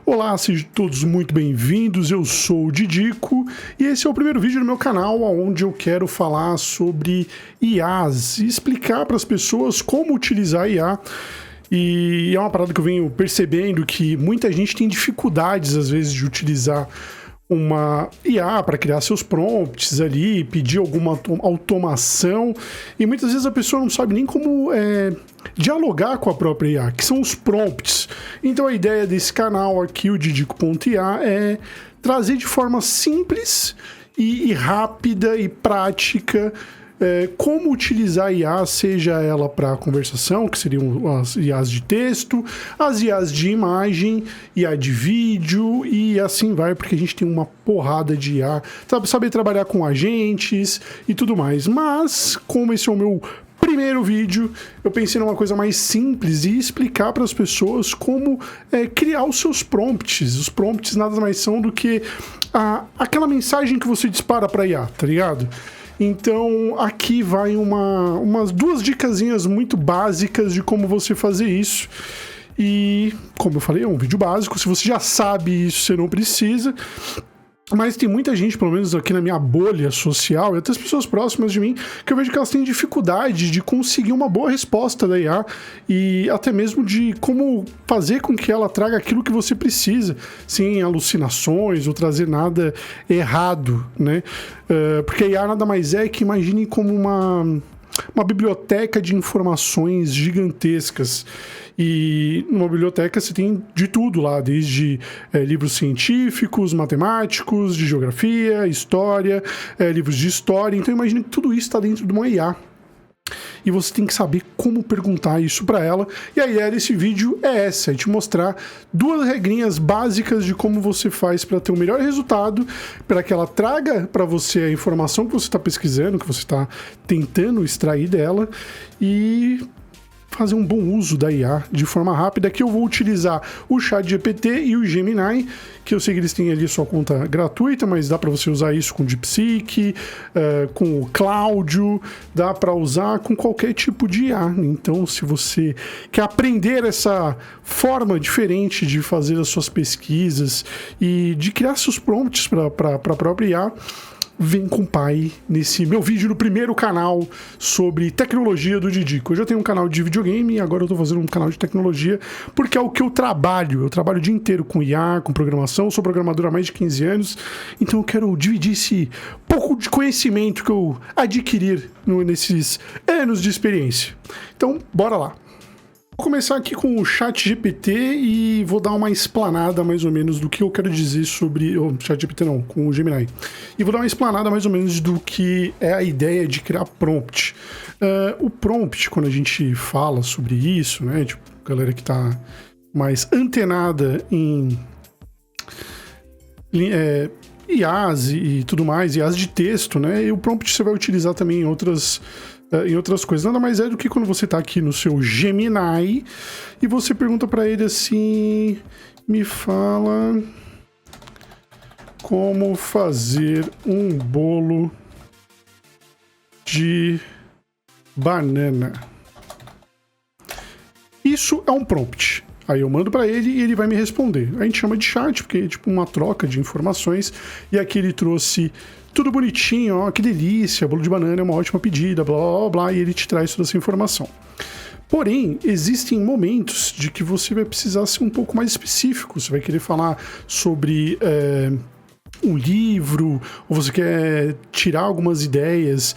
Olá, sejam todos muito bem-vindos, eu sou o Didico e esse é o primeiro vídeo do meu canal onde eu quero falar sobre IAs e explicar para as pessoas como utilizar a IA. E é uma parada que eu venho percebendo que muita gente tem dificuldades às vezes de utilizar uma IA para criar seus prompts ali, pedir alguma automação, e muitas vezes a pessoa não sabe nem como dialogar com a própria IA, que são os prompts. Então a ideia desse canal aqui, o Didico.ia, é trazer de forma simples e rápida e prática como utilizar a IA, seja ela para conversação, que seriam as IAs de texto, as IAs de imagem, IA de vídeo e assim vai, porque a gente tem uma porrada de IA, saber trabalhar com agentes e tudo mais. Mas, como esse é o meu primeiro vídeo, eu pensei numa coisa mais simples e explicar para as pessoas como criar os seus prompts. Os prompts nada mais são do que aquela mensagem que você dispara para a IA, tá ligado? Então, aqui vai umas duas dicasinhas muito básicas de como você fazer isso. E, como eu falei, é um vídeo básico. Se você já sabe isso, você não precisa. Mas tem muita gente, pelo menos aqui na minha bolha social, e até as pessoas próximas de mim, que eu vejo que elas têm dificuldade de conseguir uma boa resposta da IA e até mesmo de como fazer com que ela traga aquilo que você precisa, sem alucinações ou trazer nada errado, né? Porque a IA nada mais é que imagine como uma biblioteca de informações gigantescas. E numa biblioteca você tem de tudo lá, desde livros científicos, matemáticos, de geografia, história, livros de história. Então imagina que tudo isso está dentro de uma IA. E você tem que saber como perguntar isso para ela. E a ideia desse vídeo é essa, é te mostrar duas regrinhas básicas de como você faz para ter o melhor resultado, para que ela traga para você a informação que você está pesquisando, que você está tentando extrair dela e fazer um bom uso da IA de forma rápida. Aqui eu vou utilizar o ChatGPT e o Gemini, que eu sei que eles têm ali sua conta gratuita, mas dá para você usar isso com o DeepSeek, com o Cláudio, dá para usar com qualquer tipo de IA. Então, se você quer aprender essa forma diferente de fazer as suas pesquisas e de criar seus prompts para a própria IA, vem com o pai nesse meu vídeo no primeiro canal sobre tecnologia do Didico. Eu já tenho um canal de videogame e agora eu tô fazendo um canal de tecnologia porque é o que eu trabalho. Eu trabalho o dia inteiro com IA, com programação, eu sou programador há mais de 15 anos, então eu quero dividir esse pouco de conhecimento que eu adquirir nesses anos de experiência. Então, bora lá. Vou começar aqui com o ChatGPT e vou dar uma explanada mais ou menos do que eu quero dizer sobre... o ChatGPT não, com o Gemini. E vou dar uma explanada mais ou menos do que é a ideia de criar prompt. O prompt, quando a gente fala sobre isso, né, tipo, galera que tá mais antenada em IAs e tudo mais, IAs de texto, né, e o prompt você vai utilizar também em outras coisas. Nada mais é do que quando você está aqui no seu Gemini e você pergunta para ele assim: me fala como fazer um bolo de banana. Isso é um prompt. Aí eu mando para ele e ele vai me responder. A gente chama de chat, porque é tipo uma troca de informações. E aqui ele trouxe tudo bonitinho, ó, que delícia, bolo de banana é uma ótima pedida, blá, blá, blá, e ele te traz toda essa informação. Porém, existem momentos de que você vai precisar ser um pouco mais específico. Você vai querer falar sobre um livro, ou você quer tirar algumas ideias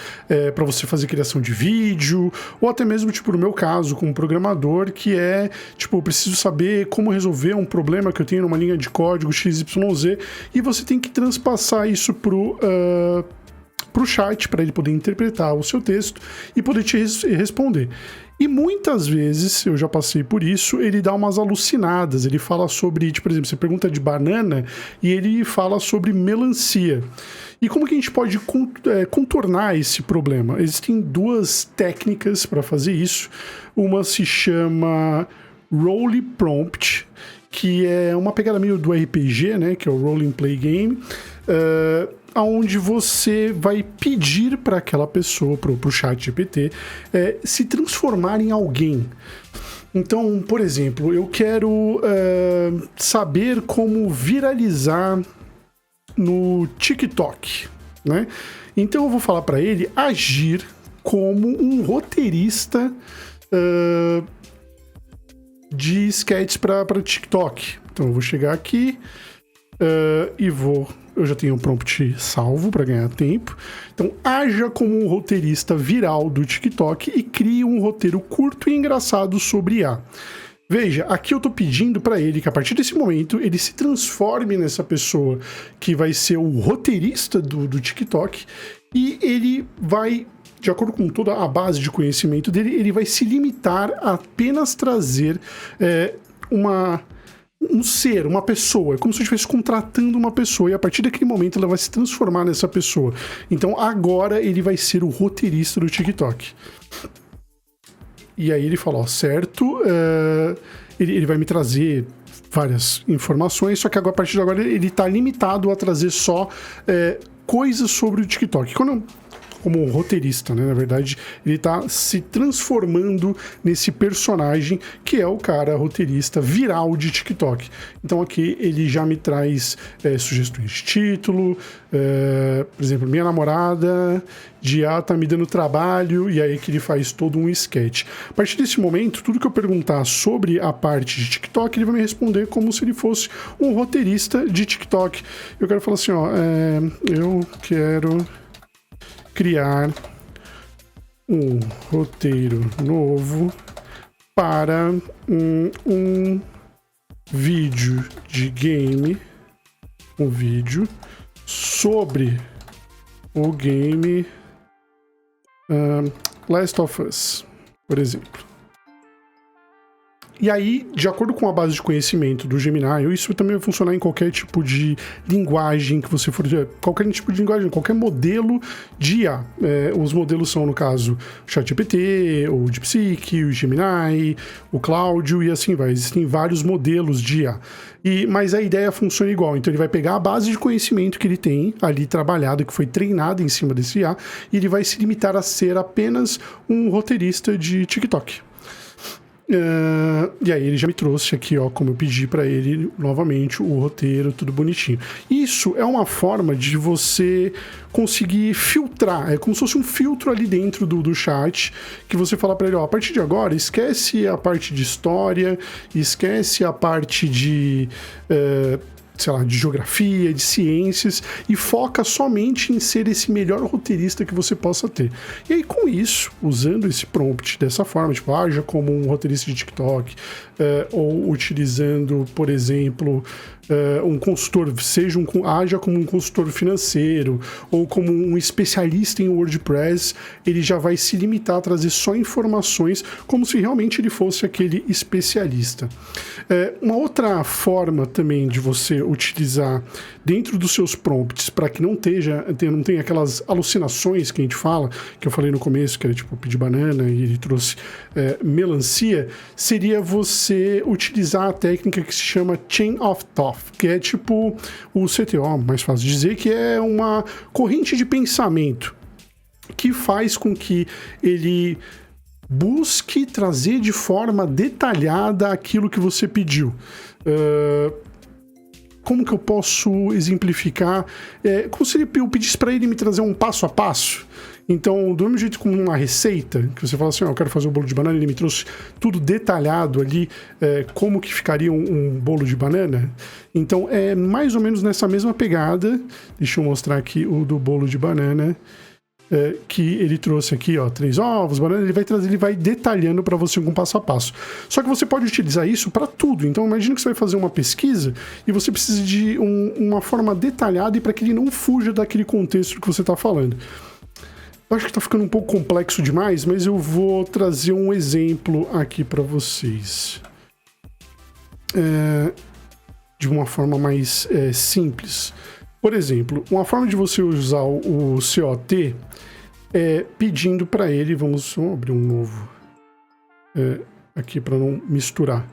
para você fazer criação de vídeo, ou até mesmo, tipo, no meu caso, como programador, que é, tipo, eu preciso saber como resolver um problema que eu tenho numa linha de código XYZ, e você tem que transpassar isso pro chat, para ele poder interpretar o seu texto e poder te responder. E muitas vezes, eu já passei por isso, ele dá umas alucinadas, ele fala sobre, tipo, por exemplo, você pergunta de banana e ele fala sobre melancia. E como que a gente pode contornar esse problema? Existem duas técnicas para fazer isso. Uma se chama Role Prompt, que é uma pegada meio do RPG, né, que é o Role and Play Game, onde você vai pedir para aquela pessoa, pro ChatGPT, se transformar em alguém. Então, por exemplo, eu quero saber como viralizar no TikTok, né? Então eu vou falar para ele agir como um roteirista de sketches para TikTok. Então eu vou chegar aqui e eu já tenho um prompt salvo para ganhar tempo. Então, haja como um roteirista viral do TikTok e crie um roteiro curto e engraçado sobre IA. Veja, aqui eu tô pedindo para ele que a partir desse momento ele se transforme nessa pessoa que vai ser o roteirista do TikTok e ele vai, de acordo com toda a base de conhecimento dele, ele vai se limitar a apenas trazer uma pessoa, é como se eu estivesse contratando uma pessoa, e a partir daquele momento ela vai se transformar nessa pessoa. Então agora ele vai ser o roteirista do TikTok. E aí ele fala, ó, certo, ele vai me trazer várias informações, só que agora, a partir de agora ele tá limitado a trazer só coisas sobre o TikTok. Como um roteirista, né? Na verdade, ele tá se transformando nesse personagem que é o cara roteirista viral de TikTok. Então aqui ele já me traz sugestões de título, por exemplo, minha namorada de A tá me dando trabalho, e aí que ele faz todo um sketch. A partir desse momento, tudo que eu perguntar sobre a parte de TikTok, ele vai me responder como se ele fosse um roteirista de TikTok. Eu quero falar assim, ó, eu quero criar um roteiro novo para um vídeo de game, um vídeo sobre o game Last of Us, por exemplo. E aí, de acordo com a base de conhecimento do Gemini, isso também vai funcionar em qualquer tipo de linguagem que você for... Qualquer tipo de linguagem, qualquer modelo de IA. Os modelos são, no caso, o ChatGPT, o DeepSeek, o Gemini, o Cláudio e assim vai. Existem vários modelos de IA. Mas a ideia funciona igual. Então ele vai pegar a base de conhecimento que ele tem ali trabalhado, que foi treinado em cima desse IA, e ele vai se limitar a ser apenas um roteirista de TikTok. E aí ele já me trouxe aqui, ó, como eu pedi para ele novamente o roteiro, tudo bonitinho. Isso é uma forma de você conseguir filtrar, é como se fosse um filtro ali dentro do chat, que você fala para ele, ó, a partir de agora esquece a parte de história, esquece a parte de sei lá, de geografia, de ciências, e foca somente em ser esse melhor roteirista que você possa ter. E aí, com isso, usando esse prompt dessa forma, tipo, haja como um roteirista de TikTok, ou utilizando, por exemplo, um consultor, haja como um consultor financeiro, ou como um especialista em WordPress, ele já vai se limitar a trazer só informações como se realmente ele fosse aquele especialista. Uma outra forma também de você utilizar dentro dos seus prompts para que não tenha aquelas alucinações que a gente fala, que eu falei no começo, que era tipo pedir banana e ele trouxe melancia, seria você utilizar a técnica que se chama Chain of Thought, que é tipo o CTO, mais fácil de dizer, que é uma corrente de pensamento que faz com que ele busque trazer de forma detalhada aquilo que você pediu. Como que eu posso exemplificar? Como se eu pedisse para ele me trazer um passo a passo. Então, do mesmo jeito como uma receita, que você fala assim, eu quero fazer um bolo de banana, ele me trouxe tudo detalhado ali, como que ficaria um bolo de banana. Então, é mais ou menos nessa mesma pegada. Deixa eu mostrar aqui o do bolo de banana, que ele trouxe aqui, ó, 3 ovos, banana, ele vai detalhando para você com passo a passo. Só que você pode utilizar isso para tudo. Então, imagina que você vai fazer uma pesquisa e você precisa de uma forma detalhada e para que ele não fuja daquele contexto que você está falando. Eu acho que tá ficando um pouco complexo demais, mas eu vou trazer um exemplo aqui para vocês. De uma forma mais simples. Por exemplo, uma forma de você usar o COT é pedindo para ele, vamos abrir um novo aqui para não misturar.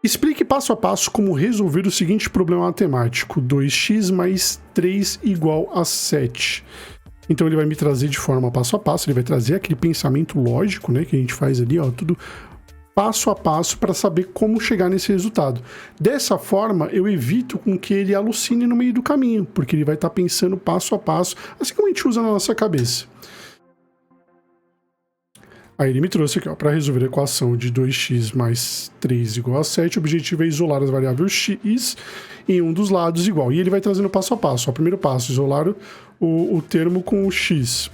Explique passo a passo como resolver o seguinte problema matemático: 2x mais 3 igual a 7. Então ele vai me trazer de forma passo a passo, ele vai trazer aquele pensamento lógico, né, que a gente faz ali, ó, tudo passo a passo para saber como chegar nesse resultado. Dessa forma, eu evito com que ele alucine no meio do caminho, porque ele vai estar pensando passo a passo, assim como a gente usa na nossa cabeça. Aí ele me trouxe aqui, para resolver a equação de 2x mais 3 igual a 7, o objetivo é isolar as variáveis x em um dos lados igual. E ele vai trazendo passo a passo. Primeiro passo, isolar o termo com o x.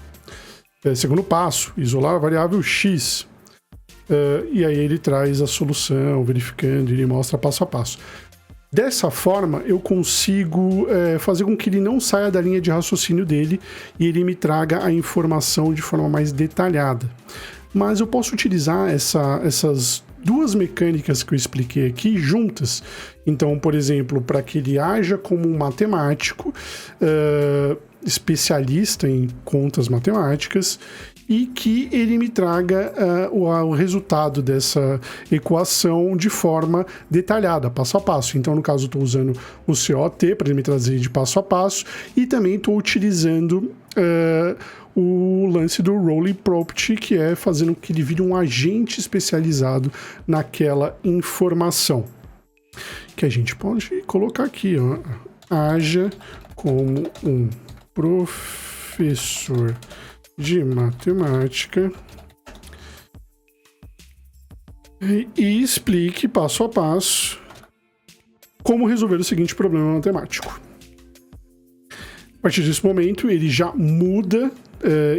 Segundo passo, isolar a variável x. E aí ele traz a solução, verificando, ele mostra passo a passo. Dessa forma, eu consigo fazer com que ele não saia da linha de raciocínio dele e ele me traga a informação de forma mais detalhada. Mas eu posso utilizar essas duas mecânicas que eu expliquei aqui juntas. Então, por exemplo, para que ele haja como um matemático, especialista em contas matemáticas, e que ele me traga o resultado dessa equação de forma detalhada, passo a passo. Então, no caso, eu estou usando o COT para ele me trazer de passo a passo, e também estou utilizando o lance do Rolling Prompt, que é fazendo que ele vire um agente especializado naquela informação. Que a gente pode colocar aqui, ó, haja como um professor de matemática e explique passo a passo como resolver o seguinte problema matemático. A partir desse momento, ele já muda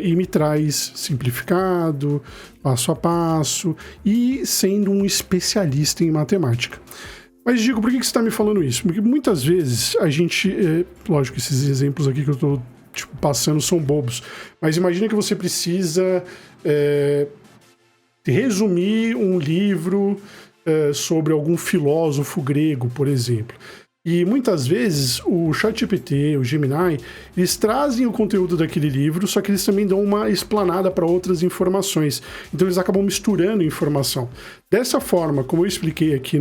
e me traz simplificado, passo a passo e sendo um especialista em matemática. Mas, Diego, por que você está me falando isso? Porque muitas vezes a gente... lógico, esses exemplos aqui que eu estou passando são bobos, mas imagina que você precisa resumir um livro sobre algum filósofo grego, por exemplo. E muitas vezes o ChatGPT, o Gemini, eles trazem o conteúdo daquele livro, só que eles também dão uma explanada para outras informações. Então eles acabam misturando informação. Dessa forma, como eu expliquei aqui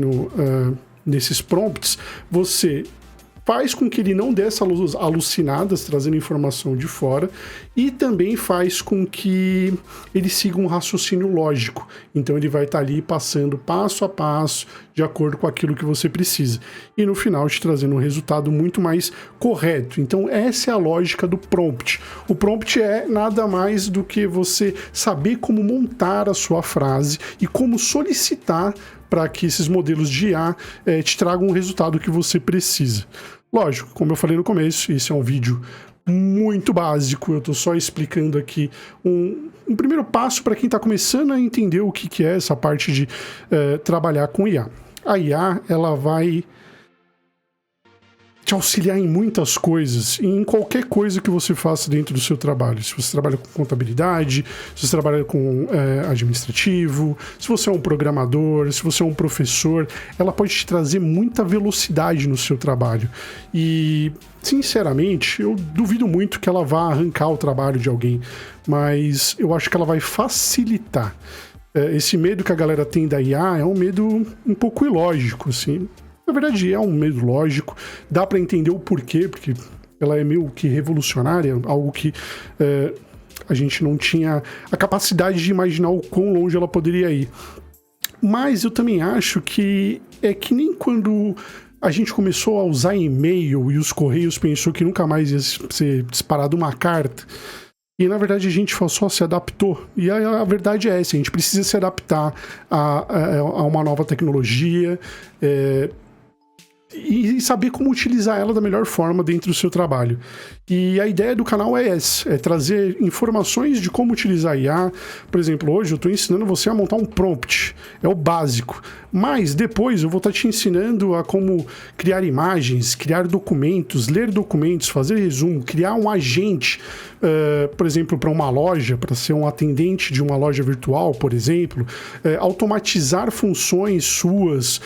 nesses prompts, você faz com que ele não dê essas alucinadas, trazendo informação de fora, e também faz com que ele siga um raciocínio lógico. Então ele vai estar ali passando passo a passo, de acordo com aquilo que você precisa. E no final te trazendo um resultado muito mais correto. Então essa é a lógica do prompt. O prompt é nada mais do que você saber como montar a sua frase e como solicitar para que esses modelos de IA te tragam o resultado que você precisa. Lógico, como eu falei no começo, esse é um vídeo muito básico, eu estou só explicando aqui um primeiro passo para quem está começando a entender o que é essa parte de trabalhar com IA. A IA, ela vai te auxiliar em muitas coisas, em qualquer coisa que você faça dentro do seu trabalho. Se você trabalha com contabilidade, se você trabalha com administrativo, se você é um programador, se você é um professor, ela pode te trazer muita velocidade no seu trabalho. E, sinceramente, eu duvido muito que ela vá arrancar o trabalho de alguém, mas eu acho que ela vai facilitar. Esse medo que a galera tem da IA é um medo um pouco ilógico, assim. Na verdade, é um medo lógico, dá para entender o porquê, porque ela é meio que revolucionária, algo que a gente não tinha a capacidade de imaginar o quão longe ela poderia ir. Mas eu também acho que é que nem quando a gente começou a usar e-mail e os Correios pensou que nunca mais ia ser disparado uma carta. E, na verdade, a gente só se adaptou. E a verdade é essa, a gente precisa se adaptar a uma nova tecnologia e saber como utilizar ela da melhor forma dentro do seu trabalho. E a ideia do canal é essa, é trazer informações de como utilizar a IA. Por exemplo, hoje eu estou ensinando você a montar um prompt, é o básico. Mas depois eu vou estar te ensinando a como criar imagens, criar documentos, ler documentos, fazer resumo, criar um agente, por exemplo, para uma loja, para ser um atendente de uma loja virtual, por exemplo, automatizar funções suas,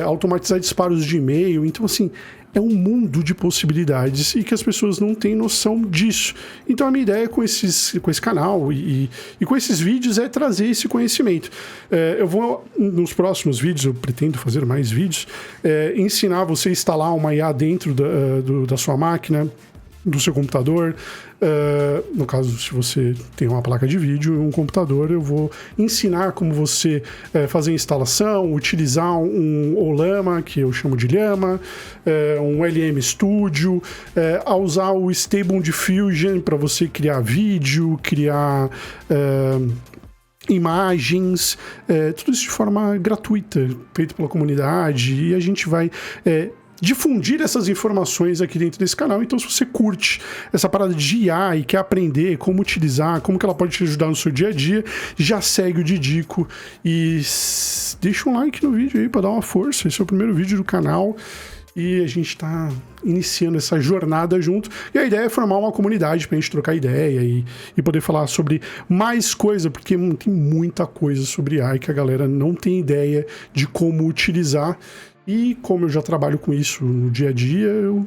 automatizar disparos de e-mail. Então, assim, é um mundo de possibilidades e que as pessoas não têm noção disso. Então a minha ideia com esse canal e com esses vídeos é trazer esse conhecimento. Eu vou, nos próximos vídeos, eu pretendo fazer mais vídeos, ensinar você a instalar uma IA dentro da sua máquina, do seu computador. No caso, se você tem uma placa de vídeo e um computador, eu vou ensinar como você fazer a instalação, utilizar um Olama, que eu chamo de Llama, um LM Studio, a usar o Stable Diffusion para você criar vídeo, criar imagens, tudo isso de forma gratuita, feito pela comunidade, e a gente vai difundir essas informações aqui dentro desse canal. Então, se você curte essa parada de IA e quer aprender como utilizar, como que ela pode te ajudar no seu dia a dia, já segue o Didico e deixa um like no vídeo aí para dar uma força. Esse é o primeiro vídeo do canal e a gente está iniciando essa jornada junto. E a ideia é formar uma comunidade pra gente trocar ideia e poder falar sobre mais coisa, porque tem muita coisa sobre AI que a galera não tem ideia de como utilizar. E como eu já trabalho com isso no dia a dia, eu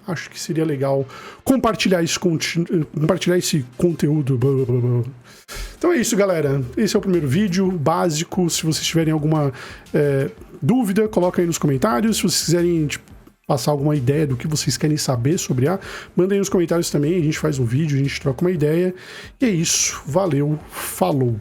acho que seria legal compartilhar esse conteúdo. Blá, blá, blá. Então é isso, galera. Esse é o primeiro vídeo básico. Se vocês tiverem alguma dúvida, coloca aí nos comentários. Se vocês quiserem passar alguma ideia do que vocês querem saber sobre IA, mandem aí nos comentários também. A gente faz um vídeo, a gente troca uma ideia. E é isso. Valeu. Falou.